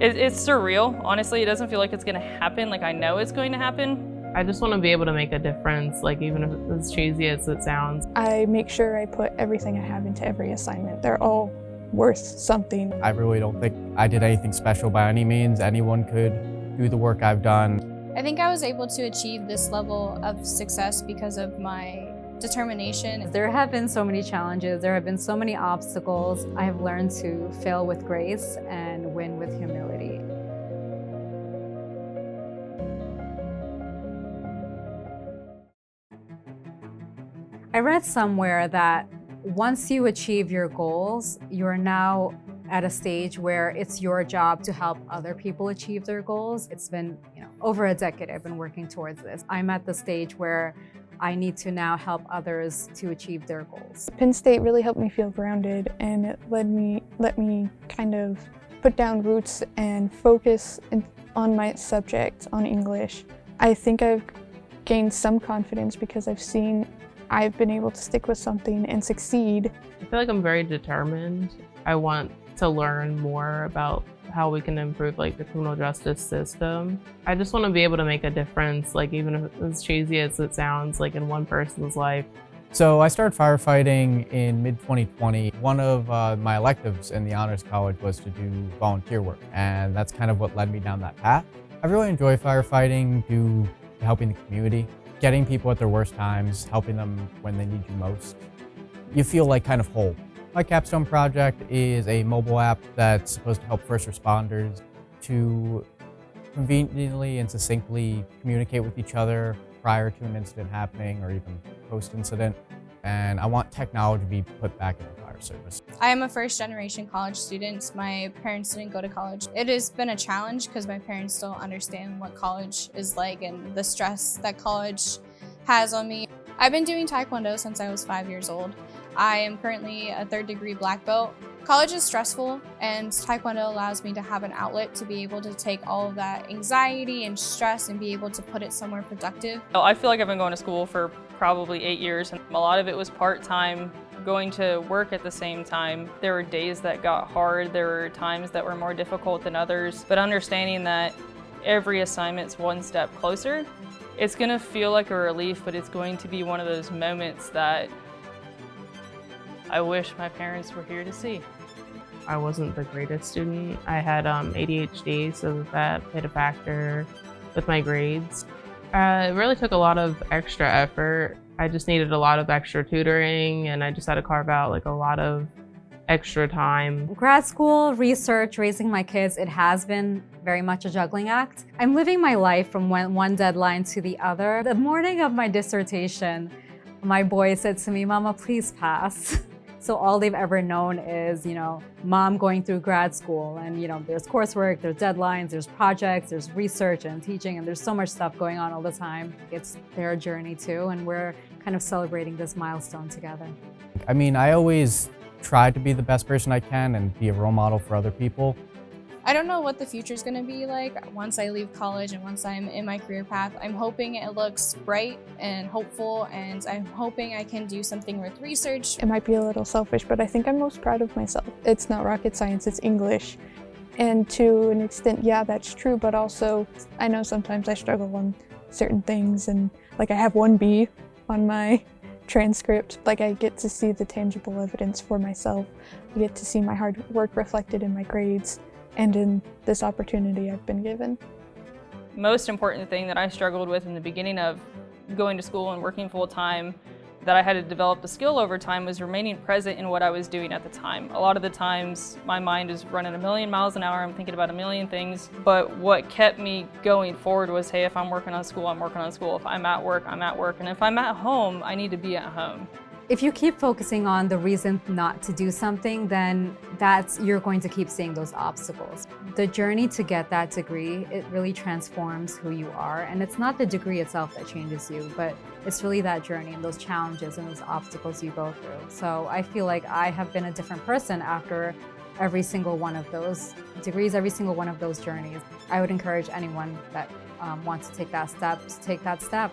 It's surreal. Honestly, it doesn't feel like it's gonna happen. Like I know it's going to happen. I just want to be able to make a difference, like even if it's as cheesy as it sounds. I make sure I put everything I have into every assignment. They're all worth something. I really don't think I did anything special by any means. Anyone could do the work I've done. I think I was able to achieve this level of success because of my determination. There have been so many challenges, there have been so many obstacles. I have learned to fail with grace and win with humility. I read somewhere that once you achieve your goals, you're now at a stage where it's your job to help other people achieve their goals. It's been, over a decade I've been working towards this. I'm at the stage where I need to now help others to achieve their goals. Penn State really helped me feel grounded, and it let me kind of put down roots and focus on my subject, on English. I think I've gained some confidence because I've been able to stick with something and succeed. I feel like I'm very determined. I want to learn more about how we can improve the criminal justice system. I just want to be able to make a difference, even if it's as cheesy as it sounds, in one person's life. So I started firefighting in mid-2020. One of my electives in the Honors College was to do volunteer work, and that's kind of what led me down that path. I really enjoy firefighting, helping the community, getting people at their worst times, helping them when they need you most. You feel kind of whole. My capstone project is a mobile app that's supposed to help first responders to conveniently and succinctly communicate with each other prior to an incident happening or even post-incident. And I want technology to be put back in the fire service. I am a first-generation college student. My parents didn't go to college. It has been a challenge because my parents don't understand what college is like and the stress that college has on me. I've been doing Taekwondo since I was 5 years old. I am currently a 3rd degree black belt. College is stressful, and Taekwondo allows me to have an outlet to be able to take all of that anxiety and stress and be able to put it somewhere productive. I feel like I've been going to school for probably 8 years, and a lot of it was part-time, going to work at the same time. There were days that got hard, there were times that were more difficult than others, but understanding that every assignment's one step closer, it's gonna feel like a relief, but it's going to be one of those moments that I wish my parents were here to see. I wasn't the greatest student. I had ADHD, so that played a factor with my grades. It really took a lot of extra effort. I just needed a lot of extra tutoring, and I just had to carve out a lot of extra time. Grad school, research, raising my kids, it has been very much a juggling act. I'm living my life from one deadline to the other. The morning of my dissertation, my boy said to me, "Mama, please pass." So all they've ever known is, mom going through grad school, and there's coursework, there's deadlines, there's projects, there's research and teaching, and there's so much stuff going on all the time. It's their journey too, and we're kind of celebrating this milestone together. I always try to be the best person I can and be a role model for other people. I don't know what the future is going to be like once I leave college and once I'm in my career path. I'm hoping it looks bright and hopeful, and I'm hoping I can do something with research. It might be a little selfish, but I think I'm most proud of myself. It's not rocket science, it's English. And to an extent, yeah, that's true, but also I know sometimes I struggle on certain things, and I have 1 B on my transcript. I get to see the tangible evidence for myself. I get to see my hard work reflected in my grades and in this opportunity I've been given. Most important thing that I struggled with in the beginning of going to school and working full-time, that I had to develop the skill over time, was remaining present in what I was doing at the time. A lot of the times my mind is running a million miles an hour, I'm thinking about a million things, but what kept me going forward was, hey, if I'm working on school, I'm working on school. If I'm at work, I'm at work. And if I'm at home, I need to be at home. If you keep focusing on the reason not to do something, then you're going to keep seeing those obstacles. The journey to get that degree, it really transforms who you are. And it's not the degree itself that changes you, but it's really that journey and those challenges and those obstacles you go through. So I feel like I have been a different person after every single one of those degrees, every single one of those journeys. I would encourage anyone that wants to take that step to take that step.